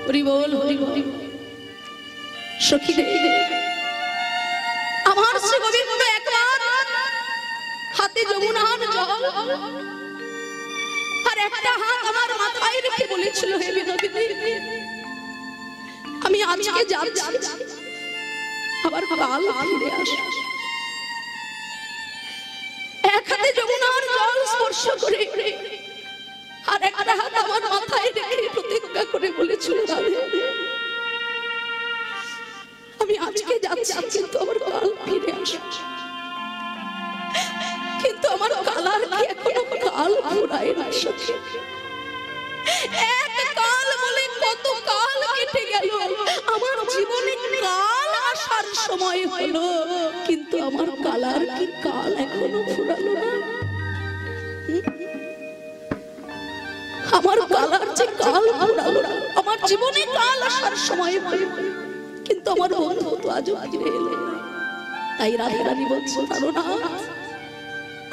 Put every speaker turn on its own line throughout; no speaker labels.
হরি বল হরি বল। সখী রে, আমার শ্রী গোবিন্দ একবার হাতে যমুনার জল আর একটা হাত আমার মাথায় রেখে বলেছিল, হে বিনোদিনী, আমি আজকে যাচ্ছি, আবার কাল ফিরে আসব। এক হাতে যমুনার জল স্পর্শ করে আর একটা হাত আমার মাথায় রেখে প্রতিজ্ঞা করে বলেছিল, আমি আজকে যাচ্ছি, কিন্তু আমার কাল ফিরে আসব। কিন্তু আমার কালার কি এখনো কাল ফুরায় না সখী। এক কাল বলে কত কাল কেটে গেল, আমার জীবনে কাল আসার সময় হলো, কিন্তু আমার কালার কি কাল এখনো ফুরালো না। আমার কালার যে কাল ফুরালো না, আমার জীবনে কাল আসার সময় হলো, কিন্তু আমার বন্ধু তো আজও ফিরে এলো না। তাই রাধা রানী বলছে, পারো না,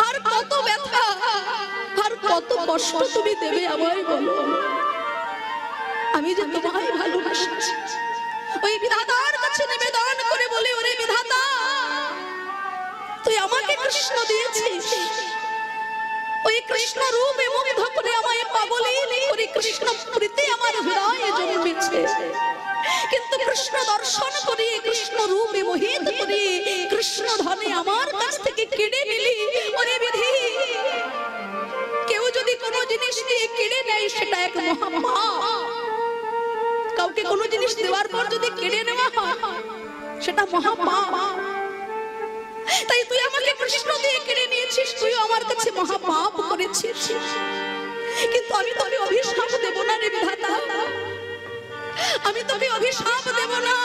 আর কত ব্যথা আর কত কষ্ট তুমি দেবে আমায় বলো, আমি যে তোমায় ভালোবাসি। ওই বিধাতার কাছে নিবেদন করে বলে, ওরে বিধাতা, তুই আমাকে কৃষ্ণ দিয়েছিস, ওই কৃষ্ণ রূপে মুগ্ধ করে আমায় পাগলিনী করে কৃষ্ণ প্রীতি আমার হৃদয়ে জন্মেছে, কিন্তু কৃষ্ণ দর্শন করে কৃষ্ণ রূপে মোহিত করে কৃষ্ণ ধনে আমার কাছ থেকে কেড়ে নিলি। ওরে বিধি, কেউ যদি কোনো জিনিস দিয়ে কেড়ে নেয় সেটা এক মহাপাপ। কাউকে কোনো জিনিস দেওয়ার পর যদি কেড়ে নেওয়া হয় সেটা মহাপাপ। তাই তুই আমাকে কৃষ্ণ দিয়ে কেড়ে নিয়েছিস, তুই আমার কাছে মহাপাপ করেছিস, কিন্তু আমি তোকে অভিশাপ দেব না রে বিধাতা, আমি তোকে অভিশাপ দেব না,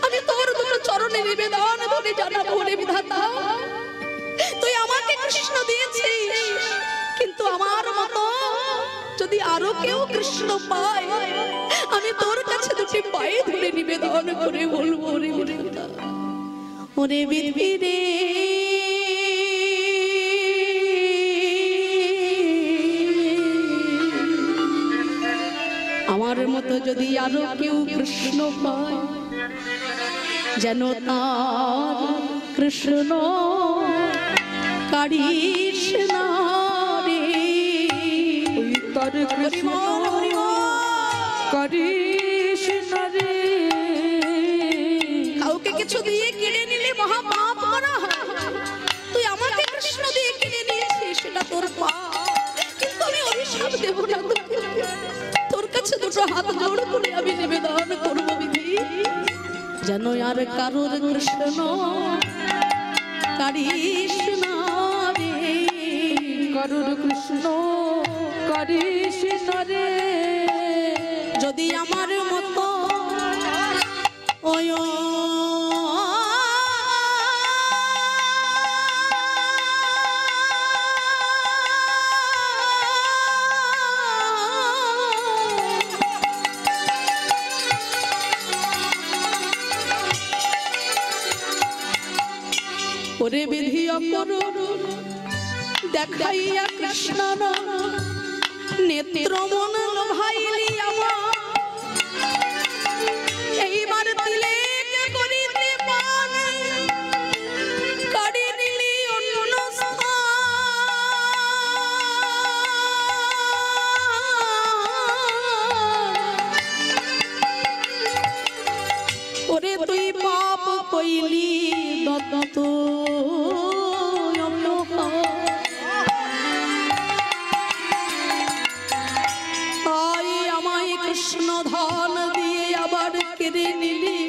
আমি তোর দুটো চরণে নিবেদন করে জানাবো রে বিধাতা, তুই আমাকে কৃষ্ণ দিয়েছিস, কিন্তু আমার মতো যদি আরো কেউ কৃষ্ণ পায়, আমি তোর কাছে দুটি পায়ে ধরে নিবেদন করে বলবো, রে বিধাতা, ওরে বিধি রে, আমার মতো যদি আরো কেউ কৃষ্ণ পায়, যেন তার কৃষ্ণ কাড়িস না রে,
তার কৃষ্ণ কাড়িস না রে।
কাউকে কিছু দিয়ে কেড়ে নিলে মহাপাপ করা হয়, তুই আমাকে কৃষ্ণ দিয়ে কেড়ে নিয়েছিস, সেটা তোর পাপ, কিন্তু আমি অভিশাপ দেব না তোকে। তোর কাছে দুটো হাত জোড় করে আমি নিবেদন করবো বিধি, যেন আর কারোর কৃষ্ণ কাড়িস না রে,
কারোর কৃষ্ণ কাড়িস না রে।
যদি আমার মতো ওই ওরে বিধি অপরূপ দেখাইয়া কৃষ্ণ নেত্র মন লোভাইলি আমার, এইবার দিলে করিতে পান কাড়ি নিলি অন্য স্থান। ওরে তুই পাপ কইলি দত্ত, কৃষ্ণ ধন দিয়ে আবার কেড়ে নিলি,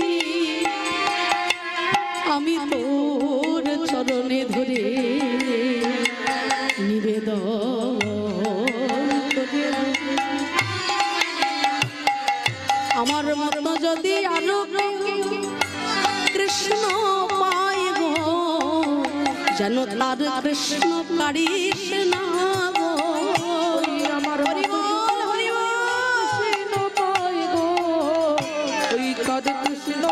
আমি তোর চরণে ধরে নিবেদন করে, আমার মতো যদি আরো কৃষ্ণ পায় গো, যেন তার কৃষ্ণ কাড়িস না গো, আমার
কৃষ্ণ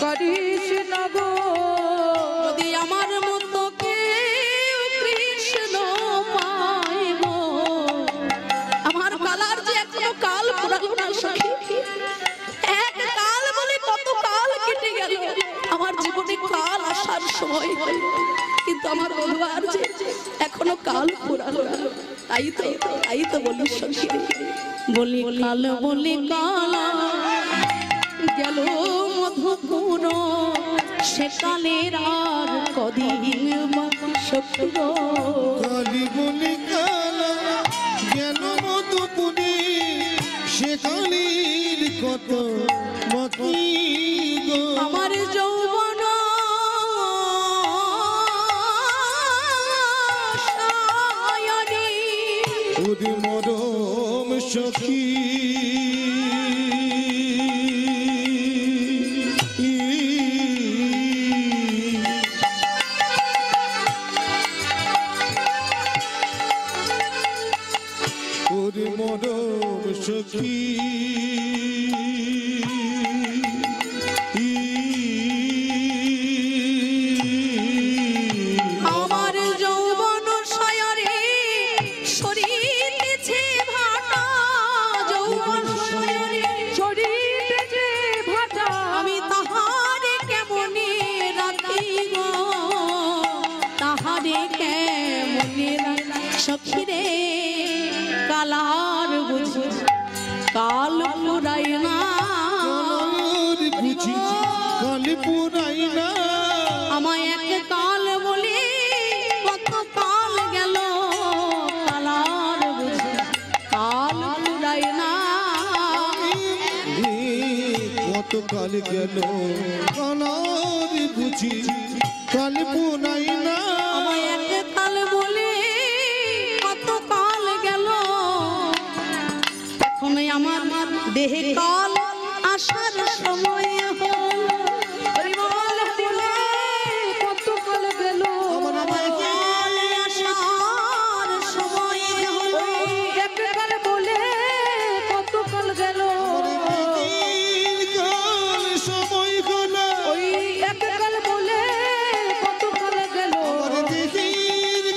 কাড়িস না গো।
যদি আমার মতো কেউ কৃষ্ণ সময় হলো, কিন্তু আমার বধূ আর যে এখনো কাল ফুরালো না। তাই তো বলি সখী, বলি কাল বলি কাল গেল মধুপুর, সেকালের আর কদিন বাকি সখী গো।
কালি বলি কালা গেল মধুপুরে, সেকালের কত বাকি গো।
আমার যৌবন সায়নী,
ওরে মরম সখী ওরে মরম সখী
আমার যৌবন সায়রে শরীরেছে ভাটা, যৌবন সায়রে
শরীরে ভাটা,
আমি তাহারে কেমনে রাখি গো, তাহারে কেমনে রাখি সখী রে। কালার বুঝি কাল পুরাই না,
কালার বুঝি কাল পুরাই না।
আমায় এক কাল বলে কত কাল গেল, কালার বুঝি কাল পুরাই না।
কত কাল গেল কালার বুঝি কাল পুরাই না।
আমায় এক কাল বলে কত কাল গেল, এখন আমার দেহে কাল আসার সময় হলো। হরি বল হরি বল,
কত কাল গেল
আমার কাল আসার সময় হলো।
এক কাল বলে কত কাল গেল,
কাল সময় গেল
ওই এক কাল বলে কত কাল গেল,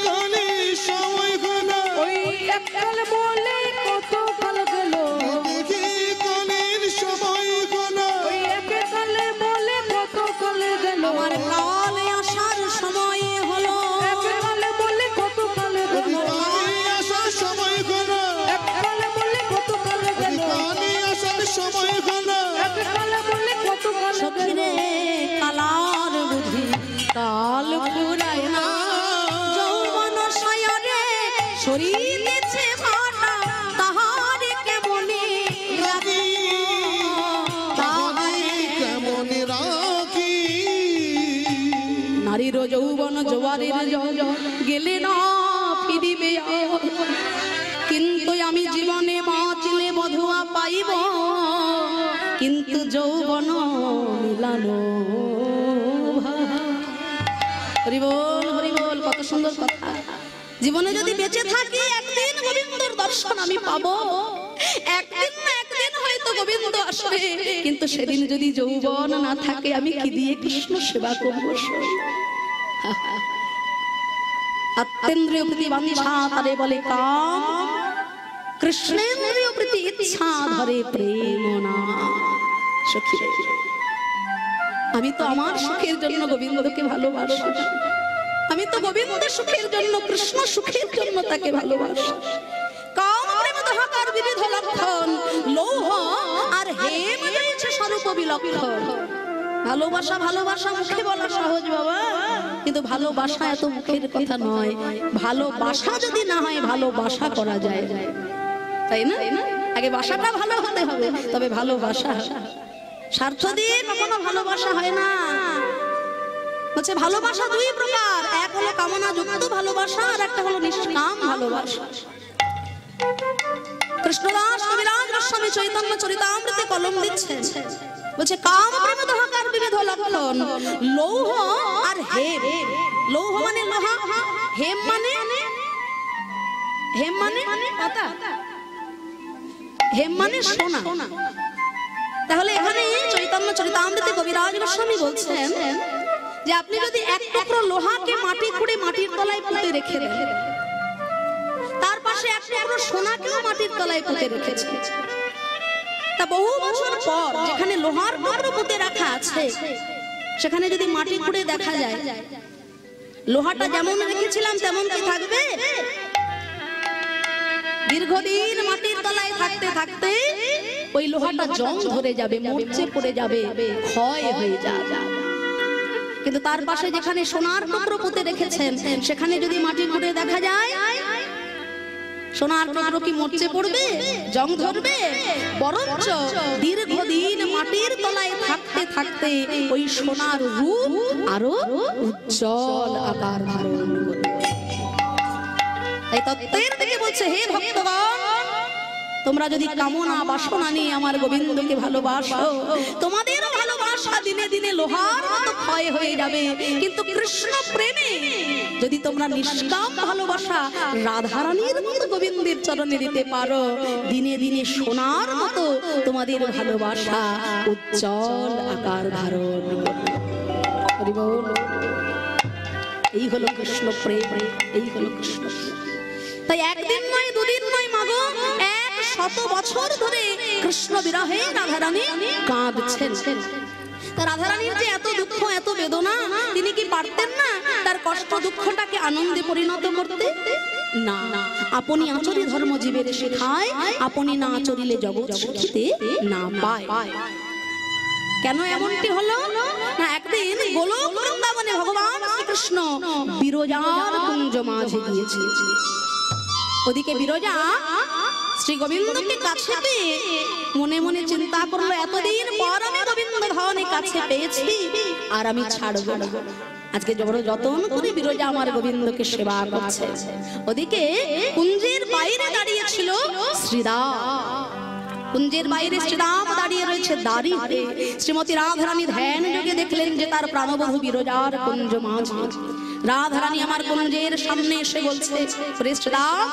কালে সময় গেল
ওই এক কাল বলে কত কাল গেল,
কালের সময় গেল
ওই এক কাল বলে কত কাল গেল,
আমার কাল আসার সময় হলো।
এক কাল বলে কত কাল গেল,
কালে আসার সময় গেল
এক কাল বলে কত কাল গেল,
কালে আসার সময় গেল
এক কাল বলে কত কাল
সখী
গেল।
রে কালার বুঝি কাল ফুরায় না, যৌবন সায়রে শরীরেছে ভাটা, তাহারে কেমনে রাখি, তাহারে
কেমন রাখি।
নারীর যৌবন জোয়ারের জল গেলে না ফিরিবে আর, কিন্তু আমি জীবনে বাঁচলে বধুয়া পাইব, কিন্তু যৌবন মিলানো হরি বল হরি বল। কত সুন্দর কথা। জীবনে যদি বেঁচে থাকি একদিন গোবিন্দর দর্শন আমি পাবো, একদিন না একদিন হয়তো গোবিন্দ আসবে, কিন্তু সেদিন যদি যৌবন না থাকে আমি কি দিয়ে কৃষ্ণ সেবা করবো? আত্মেন্দ্রিয় প্রীতি বাঞ্ছা তারে বলে কাম, কৃষ্ণেন্দ্রিয় প্রীতি ইচ্ছা ধরে প্রেম না। সখী রে, আমি তো আমার সুখের জন্য গোবিন্দকে ভালোবাসি, আমি তো গোবিন্দের সুখের জন্য কৃষ্ণ সুখের জন্য তাকে ভালোবাসি। কাম প্রেম দহাকার বিবিধ লক্ষণ, লৌহ আর হেম রয়েছে স্বরূপ বিলক্ষণ। ভালোবাসা ভালোবাসা মুখে বলা সহজ বাবা, কিন্তু ভালোবাসা এত মুখের কথা নয়। ভালোবাসা যদি না হয় ভালোবাসা করা যায়, তাই না? আগে বাসাটা ভালো হতে হবে, তবে ভালোবাসা। স্বার্থ দিয়ে কখনো ভালোবাসা হয় না। হচ্ছে ভালোবাসা দুই প্রকার, এক হলো কামনা যুক্ত ভালোবাসা, আর একটা হলো নিষ্কাম ভালোবাসা। কৃষ্ণদাস কবিরাজ গোস্বামী চৈতন্য চরিতামৃতে কলম দিচ্ছেন, বলছে কাম প্রেম দহাকার বিবিধ লক্ষণ, লৌহ আর হেম। লৌহ মানে লোহা, হেম মানে পাতা, হেম মানে সোনা। তাহলে এখানে চৈতন্য চরিতামৃতে কবিরাজ গোস্বামী বলছেন যে আপনি যদি এক টুকরো লোহাকে মাটি খুঁড়ে মাটির তলায় পুঁতে রেখে দেন, তার পাশে এক টুকরো সোনাকেও মাটির তলায় পুঁতে রেখেছে, তা বহু বছর পর যেখানে লোহার টুকরো পুঁতে রাখা আছে সেখানে যদি মাটি খুঁড়ে দেখা যায় লোহাটা যেমন রেখেছিলাম তেমন কি থাকবে? দীর্ঘদিন মাটির তলায় থাকতে থাকতে ওই লোহাটা জং ধরে যাবে, মরচে পড়ে যাবে, ক্ষয় হয়ে যাবে। কিন্তু তার পাশে যেখানে সোনার টুকরো পুঁতে রেখেছেন সেখানে যদি মাটি খুঁড়ে দেখা যায় সোনার টুকরো কি মরচে পড়বে, জং ধরবে? বরঞ্চ দীর্ঘদিন মাটির তলায় থাকতে থাকতে ওই সোনার রূপ আরো উজ্জ্বল আকার ধারণ করবে। এই তত্ত্বের দিকে বলছে, হে ভক্তগণ, তোমরা যদি কামনা বাসনা নিয়ে আমার গোবিন্দকে ভালোবাসো, তোমাদেরও ভালোবাসা দিনে দিনে লোহার মতো ক্ষয় হয়ে যাবে। কিন্তু কৃষ্ণ প্রেমে যদি তোমরা নিষ্কাম ভালোবাসা রাধারানীর মতো গোবিন্দের চরণে দিতে পারো, দিনে দিনে সোনার মতো তোমাদের ভালোবাসা উজ্জ্বল আকার ধারণ করবে। হরি বল। এই হলো কৃষ্ণ প্রেম, এই হলো কৃষ্ণ প্রেম। তাই একদিন নয়, দুদিন নয়, মাগো 100 বছর ধরে কৃষ্ণ বিরহে রাধারানী কাঁদছেন। রাধারানীর যে এত দুঃখ, এত বেদনা, তিনি কি পারতেন না তার কষ্ট দুঃখটাকে আনন্দে পরিণত করতে? না, আপনি আচরি ধর্ম জীবের শেখায়, আপনি না আচরিলে জগৎ শিখিতে না পায়। কেন এমনটি হলো না? একদিন গোলক বৃন্দাবনে ভগবান শ্রীকৃষ্ণ বিরজার কুঞ্জ মাঝে গিয়েছে। ওদিকে বিরজা শ্রী গোবিন্দকে কাছে পেয়ে মনে মনে চিন্তা করলো, এতদিন পর আমি গোবিন্দ ধামে কাছে পেয়েছি, আর আমি ছাড়ব না। আজকে বড় যতন করে বিরজা আমার গোবিন্দকে সেবা করছে। ওদিকে কুঞ্জের বাইরে দাঁড়িয়ে ছিল শ্রীরাম। কুঞ্জের বাইরে শ্রীরাম দাঁড়িয়ে রয়েছে দাঁড়িয়ে। শ্রীমতী রাধারানী ধ্যান যোগে দেখলেন যে তার প্রাণবধূ বিরজার কুঞ্জ মাঝে। রাধারানী আমার কুঞ্জের সামনে এসে বলছে, শ্রীরাম,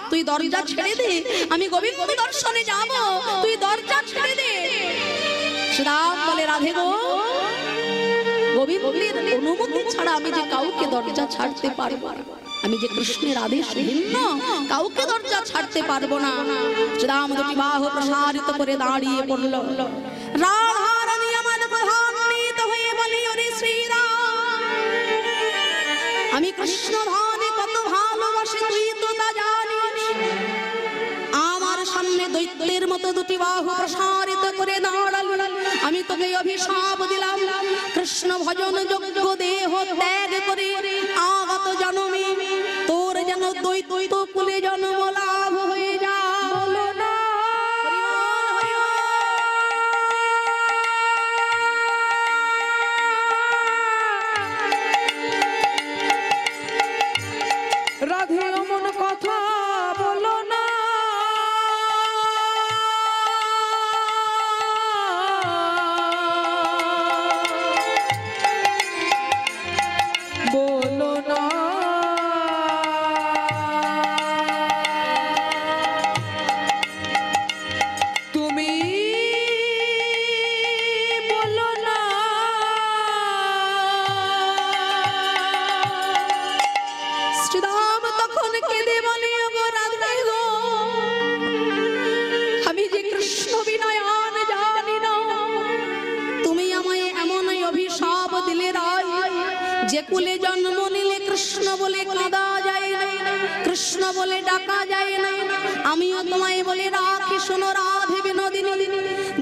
তুই দরজা ছেড়ে দে, আমি গোবিন্দ দর্শনে যাব, তুই দরজা ছেড়ে দে। শ্রীরাম বলে, রাধে গো, গোবিন্দের অনুমতি ছাড়া আমি যে কাউকে দরজা ছাড়তে পারবো না। আমি যে কৃষ্ণের আদেশ ভিন্ন, কাউকে দরজা ছাড়তে পারবো না। শ্রীরাম দুটি বাহু প্রসারিত করে দাঁড়িয়ে পড়ল। রাধারানী আমার প্রধান্বিত হয়ে বলি, ওরে শ্রীরাম, আমি কৃষ্ণ ধামে কত ভালোবাসি তুই তো তা জানিস। আমার সামনে দৈত্যের মতো দুটি বাহু প্রসারিত করে দাঁড়াল, আমি তোকে অভিশাপ দিলাম, কৃষ্ণ ভজন যোগ্য দেহ ত্যাগ করে আগত জন্মে তোর যেন দৈত্য কুলে জন্ম লাভ হয়ে যায়।
রাধে অমন কথা বলো না, বলো না, তুমি বলো না।
শ্রীরাম তখন কেঁদে বলে, ওগো রাধে গো, আমি যে কৃষ্ণ বিনয়ান জানি না, তুমি আমায় এমন অভিশাপ দিলে রায়, যে কুলে জন্ম নিলে কৃষ্ণ বলে কাঁদা যায় না, কৃষ্ণ বলে ডাকা যায় না। আমিও তোমায় বলে রাখি, শোনো রাধে বিনোদিনী,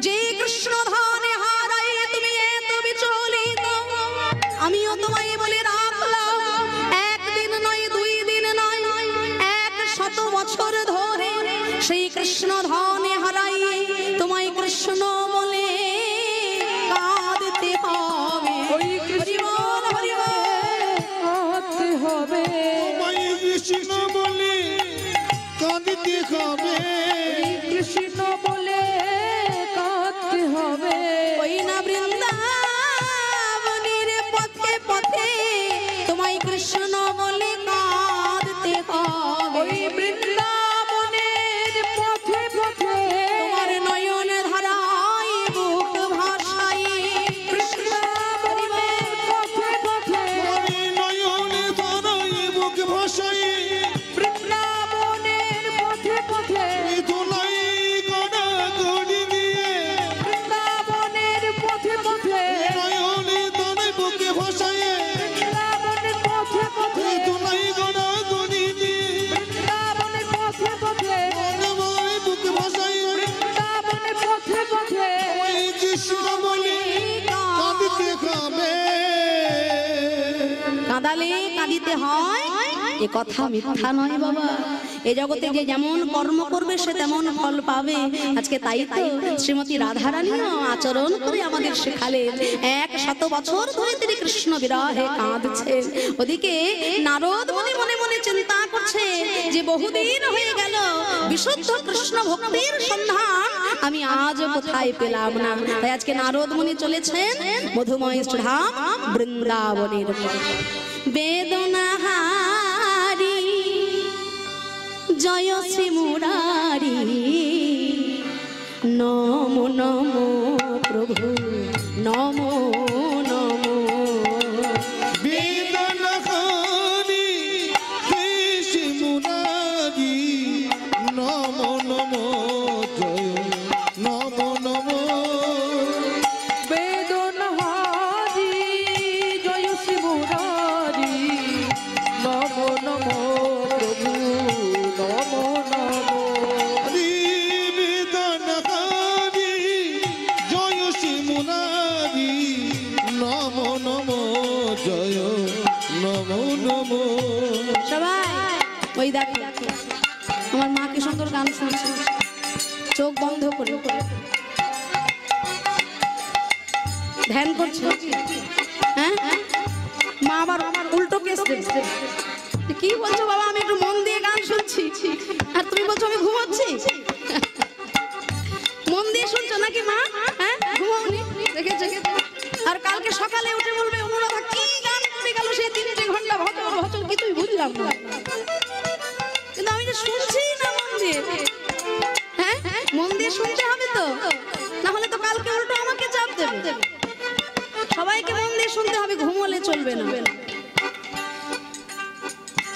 যে কৃষ্ণ ধামে হারাই তুমি এত বিচলিত, আমিও তোমায় বলে রাখলাম, একদিন নয়, 2 দিন নয়, 100 বছর ধরে সেই কৃষ্ণ ধামে হারাই তোমায় কৃষ্ণ বলে কাঁদতে হবে।
ওই কৃষ্ণ কাঁদতে হবে,
তোমায় কৃষ্ণ বলে কাঁদতে হবে,
কৃষ্ণ বলে কাঁদতে হবে।
ওই না বৃন্দাবনের পথে পথে তোমায় কৃষ্ণ বলে কাঁদতে হবে।
ওই বৃন্দাবনের পথে পথে
তোমার নয়ন ধারায় বুক ভাসায়
কৃষ্ণ পথে পথে
আমি নয়নে ধারায় বুক ভাসাই,
বৃন্দাবনের পথে পথে
ধুলাই গড়া গড়ি দিয়ে
বৃন্দাবনের পথে পথে
নয়নে ধারায়
কাঁদালে কাঁদিতে হয় এ কথা মিথ্যা নয় বাবা। এ জগতে যে যেমন কর্ম করবে সে তেমন ফল পাবে। আজকে তাই তো শ্রীমতী রাধারানীও আচরণ করে আমাদের শেখালেন। 100 বছর ধরে তিনি কৃষ্ণ বিরহে কাঁদছেন। ওদিকে নারদ মুনি মনে মনে চিন্তা করছে যে বহুদিন হয়ে গেল বিশুদ্ধ কৃষ্ণ ভক্তির সন্ধান আমি আজ কোথায় পেলাম না। তাই আজকে নারদ মুনি চলেছেন মধুময় ধাম বৃন্দাবনের পথে। বেদনাহারি জয় শ্রী মুরারি নমো নমো প্রভু নমো নমো।
বেদনাহারি কৃষ্ণ মুরারি নমো নমো জয় নমো নমো।
বেদনাহারি জয় শ্রী মুরারি নমো নমো প্রভু নমো নমো।
বেদনাহারি জয় শ্রী মুরারি নমো নমো জয় নমো নমো।
সবাই ওই দেখো আমার মা কি সুন্দর গান শুনছে, চোখ বন্ধ করে ধ্যান করছে। হ্যাঁ মা আবার আমার উল্টো কেস দিচ্ছে। কি বলছো বাবা, আমি একটু মন দিয়ে গান শুনছি আর তুমি বলছো আমি ঘুমাচ্ছি। মন দিয়ে শুনছো নাকি মা? হ্যাঁ ঘুমাওনি দেখেছো? আর কালকে সকালে উঠে বলবে অনুরাধা কি গান করে গেল সেই 3 ঘন্টা ভজর ভজর কিছুই বুঝলাম না। কিন্তু আমি তো শুনছি না মন দিয়ে। হ্যাঁ মন দিয়ে শুনতে হবে তো, না হলে তো কালকে উল্টো আমাকে চাপ দেবে। সবাইকে মন দিয়ে শুনতে হবে, ঘুমোলে চলবে না।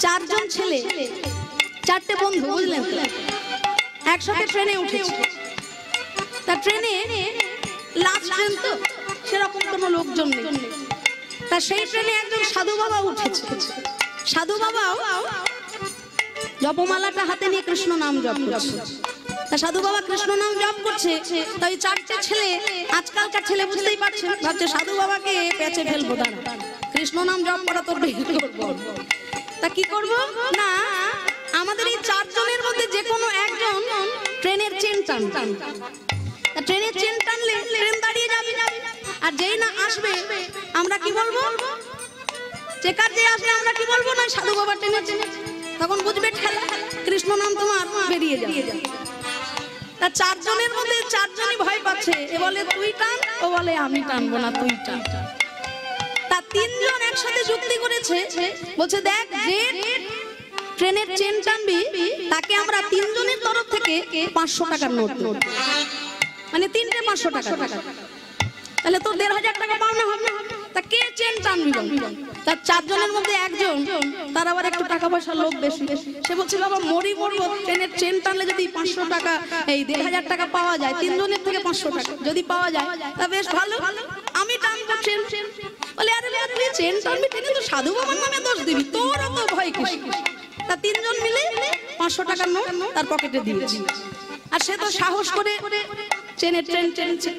4 জন ছেলে 4টে বন্ধু বুঝলেন তো, একসাথে ট্রেনে উঠেছে। তা ট্রেনে লাস্ট ট্রেন তো সেরকম কোনো লোকজন নেই। তা সেই ট্রেনে একজন সাধু বাবা উঠেছে। সাধু বাবাও জপমালাটা হাতে নিয়ে কৃষ্ণ নাম জপ করছে। তা সাধু বাবা কৃষ্ণ নাম জপ করছে। তাই 4টে ছেলে, আজকালকার ছেলে বুঝতেই পারছেন, ভাবছে সাধু বাবাকে পেঁচে ফেলবো, দাঁড়া কৃষ্ণ নাম জপ করা তোর করবো। তা কি করব না, আমাদের এই 4 জনের মধ্যে যে কোনো একজন ট্রেনের চেন টান। ট্রেনের চেন টানলে ট্রেন দাঁড়িয়ে যাবে। আর যেই না আসবে আমরা কি বলবো, চেকার যে আসবে আমরা কি বলবো, না সাধু বাবা ট্রেনের চেন। তখন বুঝবে ঠেলা, কৃষ্ণ নাম তোমার বেরিয়ে যাবে। তা 4 জনের মধ্যে 4 জনই ভয় পাচ্ছে। এ বলে তুই টান, ও বলে আমি টানবো না, তুই টান। তা 3 জন একসাথে যুক্তি করেছে, বলছে দেখ যে ট্রেনের চেন টানবি তাকে আমরা 3 জনের তরফ থেকে 500 টাকার নোট দেব। মানে 3টে 500 টাকা, তাহলে তোর 1500 টাকা পাওনা হবে। তা কে চেন টানবি? তার 4 জনের মধ্যে একজন, তার আবার একটু টাকা পয়সার লোভ বেশি। সে বলছে বাবা মরবো, ট্রেনের চেন টানলে যদি 500 টাকা এই 1500 টাকা পাওয়া যায়, 3 জনের থেকে 500 টাকা যদি পাওয়া যায় তা বেশ ভালো, আমি টানবো চেন। বলে আরে তুই চেন টানবি ঠিক, তো সাধু বাবার নামে দোষ দিবি, তোর অত ভয় কিস? তা 3 জন মিলে 500 টাকার নোট তার পকেটে দিয়েছি। আর সে তো সাহস করে ট্রেনে টেনেছে।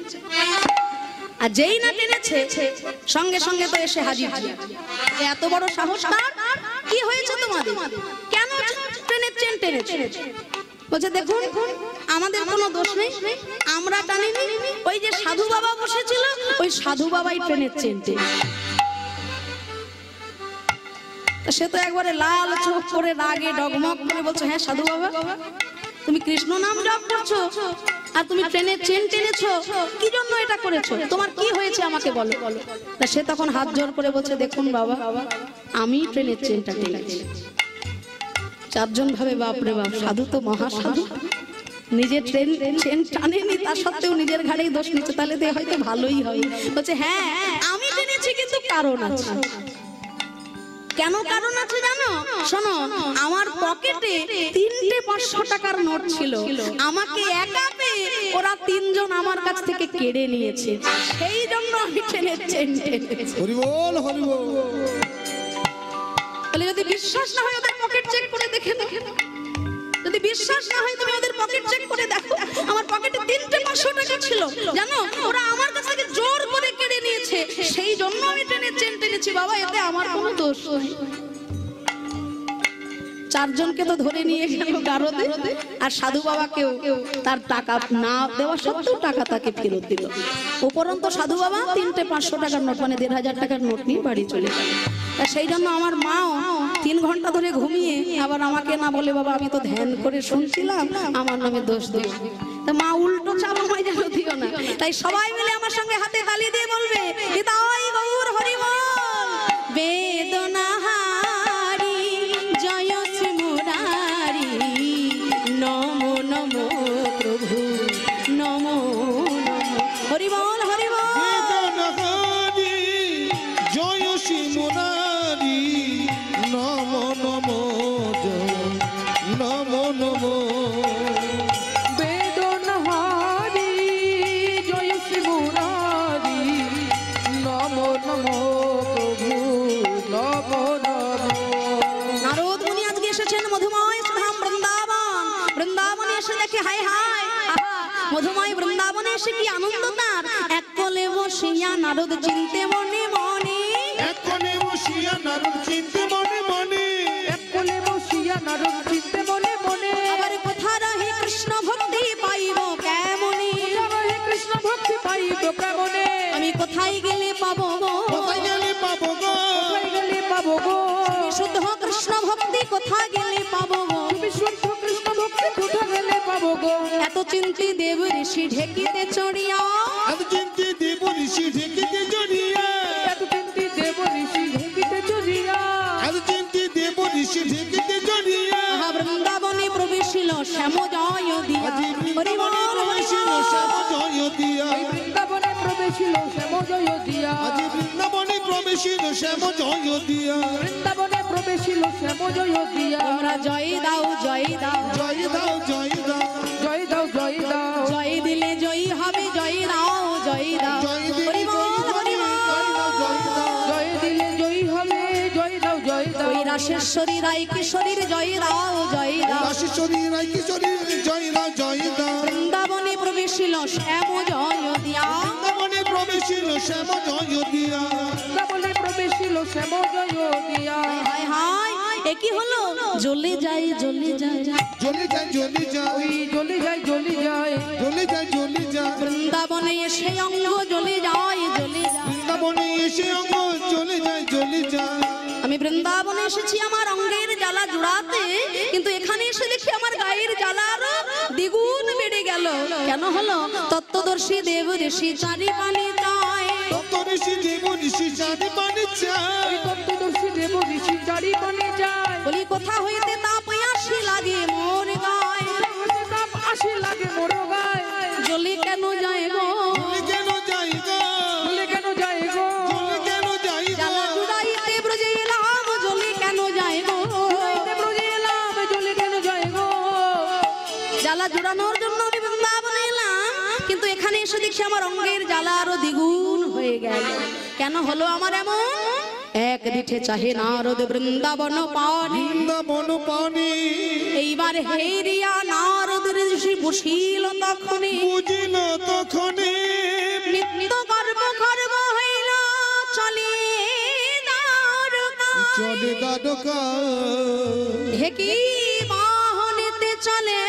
আর যেই না টেনেছে সঙ্গে সঙ্গে তো এসে হাজির। এত বড় সাহস তার, কি হয়েছে তোমাদের, কেন ট্রেনের চেন টেনেছে? বলছে দেখুন আমাদের কোনো দোষ নেই, আমরা টানিনি, ওই যে সাধু বাবা বসেছিল ওই সাধু বাবাই ট্রেনের চেন টেনেছে। সে তো একবারে লাল চোখ করে রাগে ডগমগ করে বলছে হ্যাঁ সাধু বাবা তুমি কৃষ্ণ নাম জপ করছো আর তুমি ট্রেনের চেন টেনেছো, কি জন্য এটা করেছো, তোমার কি হয়েছে আমাকে বলো। তা সে তখন হাত জোর করে বলছে দেখুন বাবা আমি ট্রেনের চেনটা টেনেছি। 4 জন ভাবে বাপরে বাপ, সাধু তো মহাসাধু, নিজে ট্রেন চেন টানেনি তার সত্ত্বেও নিজের ঘাড়েই দোষ নিচ্ছে, তাহলে তো হয়তো ভালোই হয়। বলছে হ্যাঁ আমি টেনেছি কিন্তু কারণ আছে। কেন কারণ আছে জানো? শোনো, আমার পকেটে 3টে 500 টাকার নোট ছিল, আমাকে একা পেয়ে ওরা 3 জন আমার কাছ থেকে কেড়ে নিয়েছে, সেই জন্য আমি ট্রেনের চেন টেনেছি।
হরি বল হরি বল।
বলে যদি বিশ্বাস না হয় ওদের পকেট চেক করে দেখে দেখে, যদি বিশ্বাস না হয় তুমি ওদের পকেট চেক করে দেখো, আমার পকেটে 3টে 500 টাকা ছিল জানো, ওরা আমার কাছ থেকে জোর করে কেড়ে নিয়েছে, সেই জন্য আমি ট্রেনের চেন টেনেছি। ফিরেছি বাবা, এতে আমার কোনো দোষ নেই। চারজনকে তো ধরে নিয়ে গেল গারদে, আর সাধু বাবাকেও তার টাকা না দেওয়া সত্ত্বেও টাকা তাকে ফেরত দিল। উপরন্ত সাধু বাবা 3টে 500 টাকার নোট, মানে 1500 টাকার নোট নিয়ে বাড়ি চলে গেল। তা সেই জন্য আমার মাও 3 ঘন্টা ধরে ঘুমিয়ে আবার আমাকে না বলে, বাবা আমি তো ধ্যান করে শুনছিলাম, আমার নামে দোষ দিও। তা মা উল্টো চাপ আমায় যেন দিও না। তাই সবাই মিলে আমার সঙ্গে হাতে তালি দিয়ে বলবে, নিতাই গৌর হরি বল। বেদনা নমো নমো প্রভু নমো নমো হরি বল হরি বল।
বেদনাহারি জয় শ্রী মুরারি নমো নমো নমো নমো।
বেদনাহারি জয় শ্রী মুরারি নমো নমো প্রভু নমো নমো।
নারদ মুনি আজকে এসেছেন মধুময় ধাম বৃন্দাবন। বৃন্দাবনে এসে দেখে হায় হায়, আহা, মধুময় বৃন্দাবনে এসে কি আনন্দ তার। এক কোলে বসিয়া নারদ চিনতে মনে মনে,
এক কোণে বসিয়া নারদ চিনতে মনে মনে,
এক কোলে বসিয়া নারদ চিনতে মনে মনে।
আবার কোথা রহে কৃষ্ণ ভক্তি পাইব কেমনে,
হে কৃষ্ণ ভক্তি পাইব কেমনে।
আমি কোথায় গেলে পাবো গো,
কোথায় গেলে পাবো গো,
কোথায় গেলে পাবো গো।
শুদ্ধ কৃষ্ণ ভক্তি কোথা গেলে পাবো গো,
শুদ্ধ কৃষ্ণ ভক্তি কোথা গেলে পাবো গো।
এত চিন্তি দেব ঋষি ঢেকিতে চড়িয়া,
এত চিন্তি দেব ঋষি ঢেকিতে জড়িয়া,
এত চিন্তি দেব ঋষি ঢেকিতে চড়িয়া,
এত চিন্তি দেব ঋষি ঢেকিতে জড়িয়া।
আহা বৃন্দাবনে প্রবেশিল শ্যাম জয় দিয়া।
আজি
হরি বল
বৃন্দাবনে প্রবেশিল শ্যাম জয় দিয়া,
ওই বৃন্দাবনে প্রবেশিল শ্যাম জয় দিয়া,
আজি বৃন্দাবনে প্রবেশিল শ্যাম জয় দিয়া।
বৃন্দাবনে প্রবেশিল শ্যাম জয় দিয়া।
তোমরা জয় দাও জয় দাও,
জয় দাও জয় দাও,
জয় দাও জয় দাও,
জয় দিলে জয়ী হবে, জয় দাও জয় দাও।
জয় দিলে
হরি বল হরি বল।
জয় দাও জয় দাও,
জয় দিলে জয়ী হবে, জয় দাও জয় দাও।
ওই রাশেশ্বরী রায় কিশোরীর জয় দাও জয় দাও।
রাশেশ্বরী রায় কিশোরী জয় দাও জয় দাও।
বৃন্দাবনে প্রবেশিল শ্যাম জয় দিয়া,
বৃন্দাবনে প্রবেশিল শ্যাম জয় দিয়া,
বৃন্দাবনে প্রবেশিল শ্যাম জয় দিয়া।
হায় হায় এ কি হলো, জ্বলে যায় জ্বলে যায়,
জ্বলে যায় জ্বলে যায়,
ওই জ্বলে যায় জ্বলে যায়,
জ্বলে যায় জ্বলে যায়।
বৃন্দাবনে এসে অঙ্গ জ্বলে যায় জ্বলে যায়।
বৃন্দাবনে এসে অঙ্গ জ্বলে যায় জ্বলে যায়।
আমি বৃন্দাবনে এসেছি আমার অঙ্গের জ্বালা জুড়াতে, কিন্তু এখানে এসে দেখি আমার গায়ের জ্বালা আরো দ্বিগুণ বেড়ে গেল। কেন হলো, তত্ত্বদর্শী দেব ঋষি চারি পানি চায়,
তত্ত্ব ঋষি দেব ঋষি চারি পানি চায়,
তত্ত্বদর্শী দেব ঋষি চারি পানে যায়।
বলি কোথা হইতে তাপ আসি লাগে মোর গায়,
তাপ আসি লাগে মোর গায়।
জ্বলে কেন যায় গো,
জ্বলে কেন যাই গো,
জ্বলে কেন যায় গো,
জ্বলে কেন যাই গো,
জ্বালা জুড়াইতে ব্রজে এলাম, জ্বলে কেন যায় গো,
জুড়াইতে ব্রজে এলাম, জ্বলে কেন যায় গো।
জ্বালা জুড়ানোর জন্য আমি বৃন্দাবনে এলাম, কিন্তু এখানে এসে দেখি আমার অঙ্গের জ্বালা আরো দ্বিগুণ হয়ে গেল। কেন হলো আমার এমন, এক দিঠে চাহে নারদ বৃন্দাবন পানি,
বৃন্দাবন পানি
এইবার হেরিয়া নারদ ঋষি বসিল তখনই,
বুঝিল তখনই,
নিত্য গর্ব গর্ব হইল চলে দ্বারকা,
চলে দ্বারকা,
ঢেকি বাহনেতে চলে